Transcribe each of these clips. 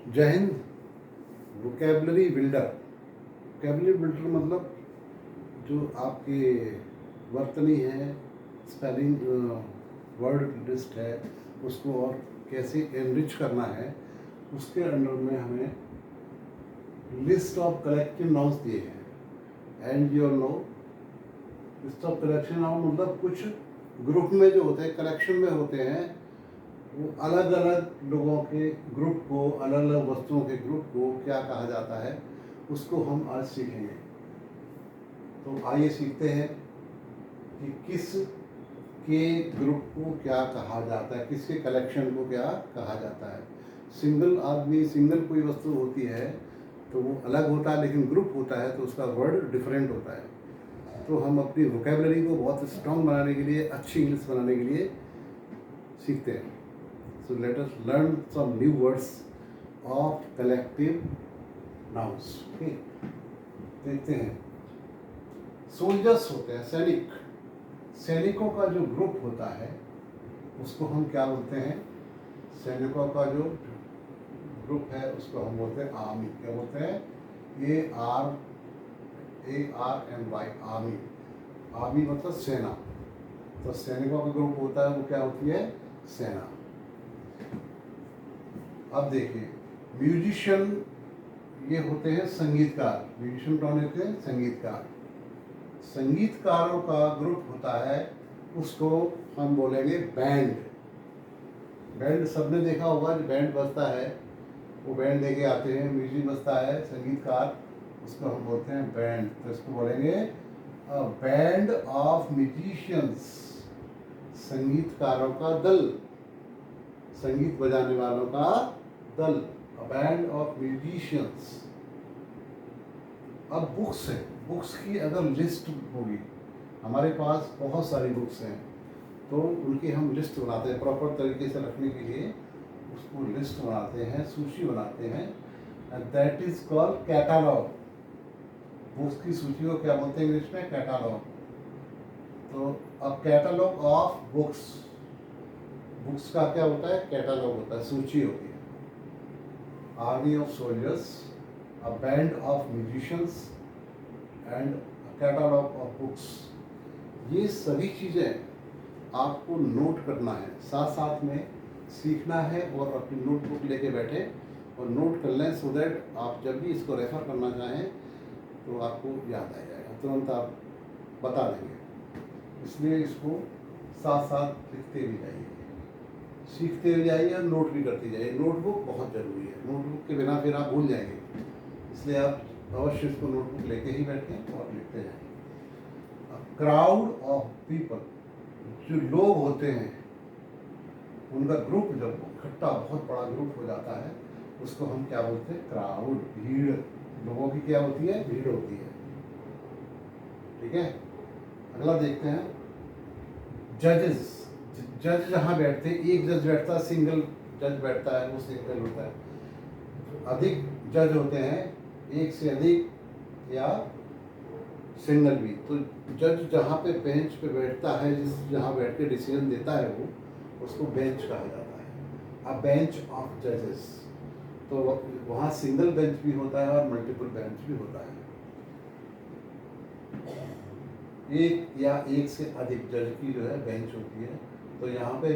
जय Hind. Vocabulary builder. Vocabulary builder मतलब जो आपके वर्तनी है, स्पेलिंग, वर्ड लिस्ट है, उसको और कैसे एनरिच करना है, उसके अंडर में हमें लिस्ट ऑफ कलेक्टिव नाउन्स दिए हैं। And your know, list of collection noun मतलब कुछ ग्रुप में जो होते हैं, कलेक्शन में होते हैं, वो अलग अलग लोगों के ग्रुप को, अलग अलग वस्तुओं के ग्रुप को क्या कहा जाता है, उसको हम आज सीखेंगे। तो आइए सीखते हैं कि किस के ग्रुप को क्या कहा जाता है, किसके कलेक्शन को क्या कहा जाता है। सिंगल आदमी, सिंगल कोई वस्तु होती है तो वो अलग होता है, लेकिन ग्रुप होता है तो उसका वर्ड डिफरेंट होता है। तो हम अपनी वोकेबलरी को बहुत स्ट्रॉन्ग बनाने के लिए, अच्छी इंग्लिश बनाने के लिए सीखते हैं। So let us learn some new words of collective nouns. Okay, देखते हैं। सोल्जर्स होते हैं, सैनिक। सैनिकों का जो ग्रुप होता है उसको हम क्या बोलते हैं? सैनिकों का जो ग्रुप है उसको हम बोलते हैं आर्मी। क्या बोलते हैं? ARMY, army. आर्मी मतलब सेना। तो सैनिकों का ग्रुप होता है, वो क्या होती है? सेना। अब देखिए, म्यूजिशियन ये होते हैं संगीतकार। म्यूजिशियन कौन होते हैं? संगीतकार। संगीतकारों का ग्रुप होता है, उसको हम बोलेंगे बैंड। बैंड सबने देखा होगा, जो बैंड बजता है वो बैंड लेके आते हैं, म्यूजिक बजता है, संगीतकार, उसको हम बोलते हैं बैंड। तो इसको बोलेंगे बैंड ऑफ म्यूजिशियंस, संगीतकारों का दल, संगीत बजाने वालों का दल, बैंड ऑफ म्यूजिशियंस। अब बुक्स है, बुक्स की अगर लिस्ट होगी, हमारे पास बहुत सारी बुक्स हैं, तो उनकी हम लिस्ट बनाते हैं प्रॉपर तरीके से रखने के लिए, उसको लिस्ट बनाते हैं, सूची बनाते हैं, that is called catalogue. Books की सूची को क्या बोलते हैं इंग्लिश में? कैटालॉग। तो अब कैटालॉग ऑफ बुक्स, बुक्स का क्या होता है? कैटालॉग होता है, सूची होती है। Army of soldiers, a band of musicians and a catalog of books। ये सभी चीज़ें आपको नोट करना है, साथ साथ में सीखना है, और अपनी नोटबुक लेके बैठे और नोट कर लें, सो दैट आप जब भी इसको रेफर करना चाहें तो आपको याद आ जाएगा, तुरंत आप बता देंगे। इसलिए इसको साथ साथ लिखते भी जाइए, सीखते भी जाइए और नोट भी करते जाइए। नोटबुक बहुत ज़रूरी है, नोटबुक के बिना फिर आप भूल जाएंगे, इसलिए आप अवश्य इसको नोटबुक लेके ही बैठें और लिखते जाएं। क्राउड ऑफ पीपल, जो लोग होते हैं उनका ग्रुप जब इकट्ठा बहुत बड़ा ग्रुप हो जाता है, उसको हम क्या बोलते हैं? क्राउड, भीड़। लोगों की क्या होती है? भीड़ होती है। ठीक है, अगला देखते हैं। जजेस। जज जहाँ बैठते हैं, एक जज बैठता है, सिंगल जज बैठता है, वो सिंगल होता है। अधिक जज होते हैं, एक से अधिक या सिंगल भी। तो जज जहाँ पे बेंच पे बैठता है, जहाँ बैठ के डिसीजन देता है, वो उसको बेंच कहा जाता है, अ बेंच ऑफ जजेस। तो वहाँ सिंगल बेंच भी होता है और मल्टीपल बेंच भी होता है। एक या एक से अधिक जज की जो है बेंच होती है। तो यहाँ पे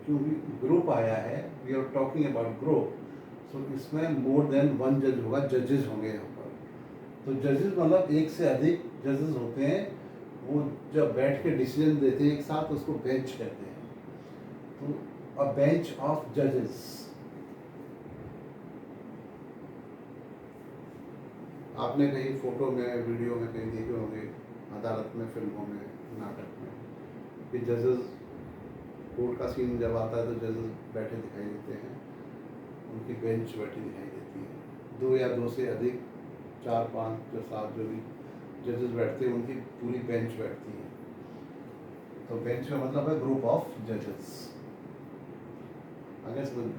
क्योंकि ग्रुप आया है, we are talking about group, so इसमें मोर देन वन जज होगा, जजेस होंगे यहाँ पर। तो जजेस मतलब एक से अधिक जजेस होते हैं, वो जब बैठ के डिसीजन देते हैं एक साथ, उसको बेंच कहते हैं। तो अ बेंच ऑफ जजेस। आपने कहीं फोटो में, वीडियो में कहीं देखे होंगे, अदालत में, फिल्मों में, नाटक में, कि जजेस, कोर्ट का सीन जब आता है तो जजेस बैठे दिखाई देते हैं, उनकी बेंच बैठी दिखाई देती है। दो या दो से अधिक, 4, 5 या 7 जो भी जजेस बैठते हैं, उनकी पूरी बेंच बैठती है। तो बेंच का मतलब है ग्रुप ऑफ जजेस। आगे समझ,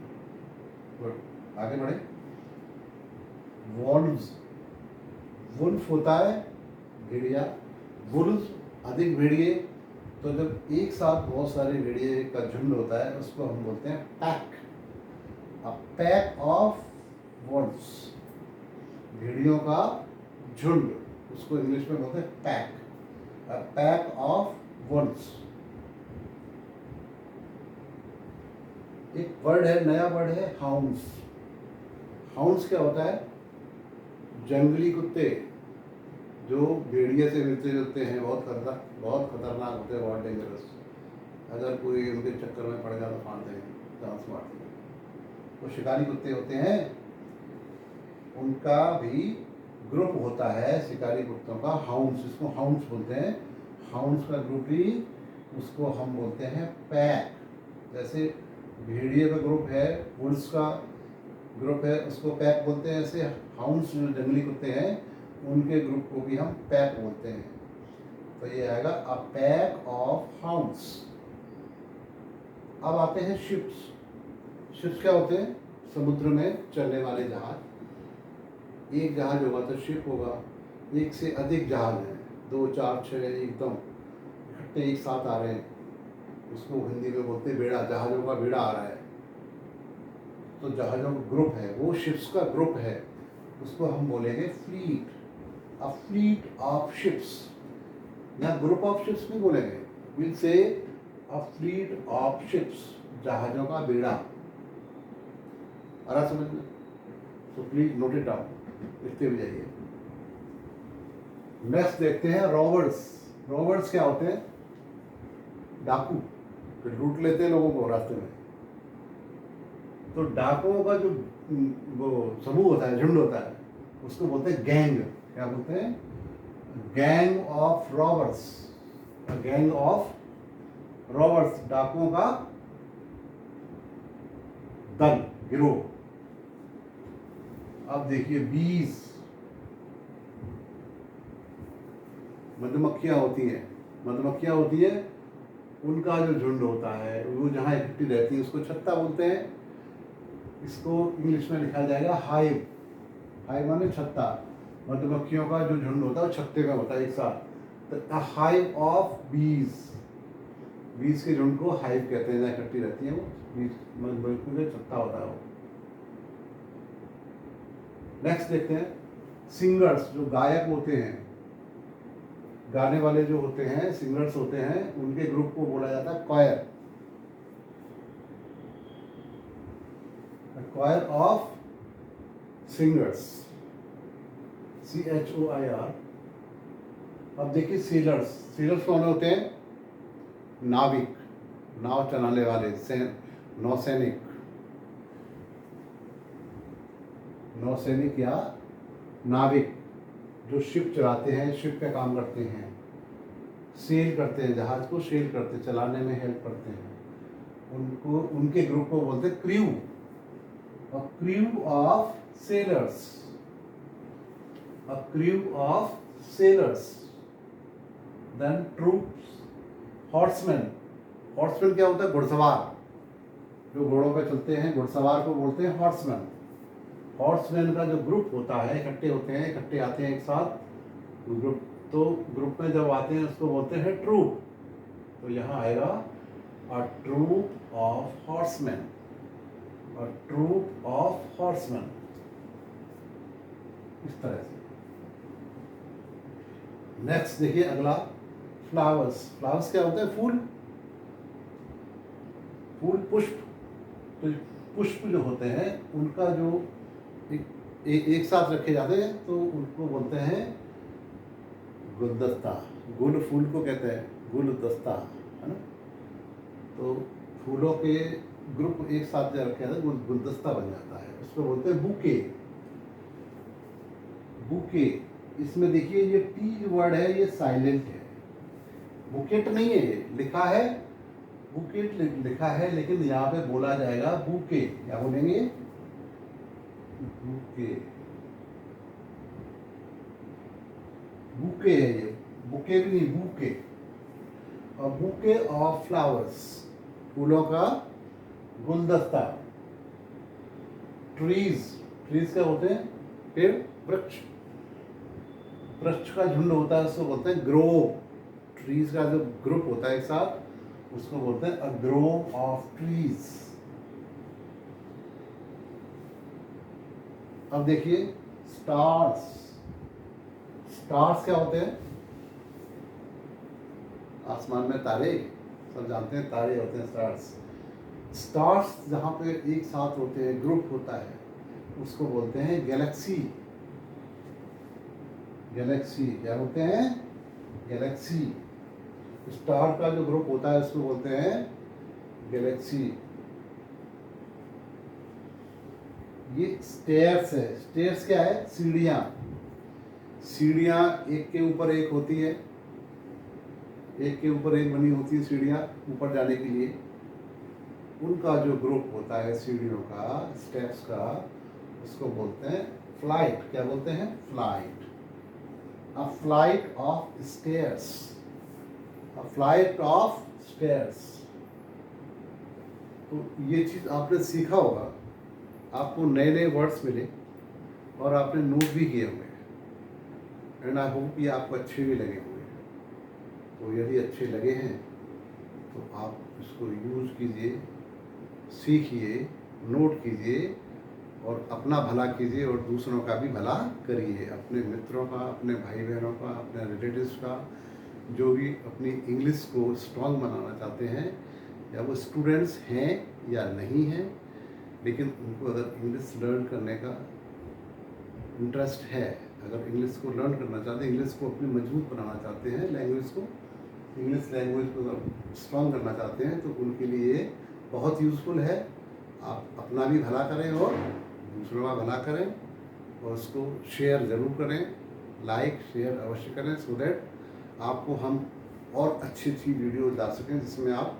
गुड, आगे बढ़े। वॉल्व्स, वुल्फ होता है भेड़िया, वुल्फ अधिक भेड़िए। तो जब एक साथ बहुत सारे भेड़िए का झुंड होता है, उसको हम बोलते हैं पैक। अ पैक ऑफ वंश, भेड़ियों का झुंड, उसको इंग्लिश में बोलते हैं पैक, अ पैक ऑफ वंश। एक वर्ड है, नया वर्ड है हाउंड्स। हाउंड्स क्या होता है? जंगली कुत्ते जो भेड़िए से मिलते जुलते हैं, बहुत खतरनाक होते हैं, बहुत डेंजरस। अगर कोई उनके चक्कर में पड़ गया तो फाड़ देंगे, चांस मार देंगे। वो शिकारी कुत्ते होते हैं, उनका भी ग्रुप होता है शिकारी कुत्तों का, हाउंड्स, जिसको हाउंड्स बोलते हैं। हाउंड्स का ग्रुप ही, उसको हम बोलते हैं पैक। जैसे भेड़िए का ग्रुप है, वुल्स का ग्रुप है, उसको पैक बोलते हैं। ऐसे हाउंड्स जो जंगली कुत्ते हैं, उनके ग्रुप को भी हम पैक बोलते हैं। तो ये आएगा अ पैक ऑफ हाउंड्स। अब आते हैं शिप्स। शिप्स क्या होते हैं? समुद्र में चलने वाले जहाज। एक जहाज होगा तो शिप होगा, एक से अधिक जहाज हैं, 2, 4, 6 एकदम इकट्ठे एक साथ आ रहे हैं, उसको हिंदी में बोलते हैं बेड़ा, जहाज़ों का बेड़ा आ रहा है। तो जहाज़ों का ग्रुप है, वो शिप्स का ग्रुप है, उसको हम बोलेंगे fleet. A fleet of ships, या ग्रुप ऑफ शिप्स भी बोलेंगे, will say a fleet of ships, जहाज़ों का बेड़ा। आ रहा समझ में? तो प्लीज नोट इट डाउन, लिखते हुए जाइए। नेक्स्ट देखते हैं रॉबर्स। रॉबर्स क्या होते हैं? डाकू, फिर लूट लेते हैं लोगों को रास्ते में। तो डाकुओं का जो वो समूह होता है, झुंड होता है, उसको बोलते हैं गैंग। क्या बोलते हैं? Gang of robbers. Gang of robbers, डाकुओं का दल, गिरोह। अब देखिए बीज, मधुमक्खियाँ होती हैं। मधुमक्खियाँ होती है, उनका जो झुंड होता है, वो जहाँ इकट्ठी रहती है उसको छत्ता बोलते हैं। इसको इंग्लिश में लिखा जाएगा हाइव। हाइव माने छत्ता। मधुमक्खियों का जो झुंड होता है वो छत्ते में होता है एक साथ। तो हाइव ऑफ बीज, बीज के झुंड को हाइव कहते हैं, जहाँ इकट्ठी रहती है वो बीज, मधुमक्खियों का छत्ता होता है वो। नेक्स्ट देखते हैं सिंगर्स, जो गायक होते हैं, गाने वाले जो होते हैं, सिंगर्स होते हैं, उनके ग्रुप को बोला जाता है choir. Choir of singers, CHOIR। अब देखिए सेलर्स। सेलर्स कौन होते हैं? नाविक, नाव चलाने वाले, नौसैनिक। नौसैनिक या नाविक जो शिप चलाते हैं, शिप पे काम करते हैं, सेल करते हैं, जहाज को सेल करते, चलाने में हेल्प करते हैं, उनको, उनके ग्रुप को बोलते हैं crew. A crew of sailors, a crew of sailors. Then troops, horseman. Horseman क्या होता है? घुड़सवार, जो घोड़ों पे चलते हैं, घुड़सवार को बोलते हैं हॉर्समैन। हॉर्समैन का जो ग्रुप होता है, इकट्ठे होते हैं, इकट्ठे आते हैं एक साथ ग्रुप। तो ग्रुप में जब आते हैं उसको बोलते हैं ट्रूप। तो यहाँ आएगा a troop of horseman, a troop of horseman, इस तरह से। नेक्स्ट देखिए अगला, फ्लावर्स। फ्लावर्स क्या होते हैं? फूल, फूल, पुष्प। तो पुष्प जो होते हैं, उनका जो एक साथ रखे जाते हैं, तो उनको बोलते हैं गुलदस्ता। गुल फूल को कहते हैं गुलदस्ता, है ना? तो फूलों के ग्रुप एक साथ जब रखे जाते हैं, गुलदस्ता बन जाता है, उसको बोलते हैं बुके। बुके, इसमें देखिए ये टी वर्ड है, ये साइलेंट है, बुकेट नहीं है, ये लिखा है बुकेट लिखा है, लेकिन यहाँ पे बोला जाएगा बुके। क्या बोलेंगे? बुके। बुके है ये, बुके भी नहीं, बुके। और बुके ऑफ फ्लावर्स, फूलों का गुलदस्ता। ट्रीज, ट्रीज क्या होते हैं? पेड़, वृक्ष। वृक्ष का झुंड होता है, उसको बोलते हैं ग्रोव। ट्रीज का जो ग्रुप होता है एक साथ, उसको बोलते हैं अ ग्रोव ऑफ ट्रीज। अब देखिए स्टार्स, स्टार्स क्या होते हैं? आसमान में तारे, सब जानते हैं तारे होते हैं स्टार्स। स्टार्स जहाँ पे एक साथ होते हैं, ग्रुप होता है, उसको बोलते हैं गैलेक्सी। गैलेक्सी क्या होते हैं? गैलेक्सी। स्टार का जो ग्रुप होता है उसको बोलते हैं गैलेक्सी। ये स्टेयर्स है। स्टेयर्स क्या है? सीढ़ियाँ। सीढ़ियाँ एक के ऊपर एक होती है, एक के ऊपर एक बनी होती है सीढ़ियाँ ऊपर जाने के लिए। उनका जो ग्रुप होता है सीढ़ियों का, स्टेप्स का, उसको बोलते हैं फ्लाइट। क्या बोलते हैं? Flight. A flight of stairs, a flight of stairs. तो ये चीज़ आपने सीखा होगा, आपको नए नए वर्ड्स मिले और आपने नोट भी किए होंगे, एंड आई होप ये आपको अच्छे भी लगे होंगे। तो यदि अच्छे लगे हैं तो आप इसको यूज़ कीजिए, सीखिए, नोट कीजिए और अपना भला कीजिए और दूसरों का भी भला करिए। अपने मित्रों का, अपने भाई बहनों का, अपने रिलेटिव्स का, जो भी अपनी इंग्लिश को स्ट्रॉन्ग बनाना चाहते हैं, या वो स्टूडेंट्स हैं या नहीं हैं, लेकिन उनको अगर इंग्लिश लर्न करने का इंटरेस्ट है, अगर इंग्लिश को लर्न करना चाहते हैं, इंग्लिश को अपनी मजबूत बनाना चाहते हैं, लैंग्वेज को, इंग्लिश लैंग्वेज को अगर स्ट्रॉन्ग करना चाहते हैं, तो उनके लिए बहुत यूज़फुल है। आप अपना भी भला करें और दूसरों का भला करें, और उसको शेयर ज़रूर करें, लाइक शेयर अवश्य करें, सो दैट आपको हम और अच्छी अच्छी वीडियो ला सकें, जिसमें आप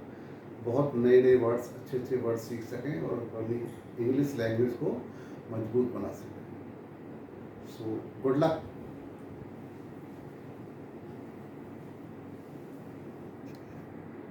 बहुत नए नए वर्ड्स, अच्छे अच्छे वर्ड्स सीख सकें और अपनी इंग्लिश लैंग्वेज को मजबूत बना सकें। So good luck.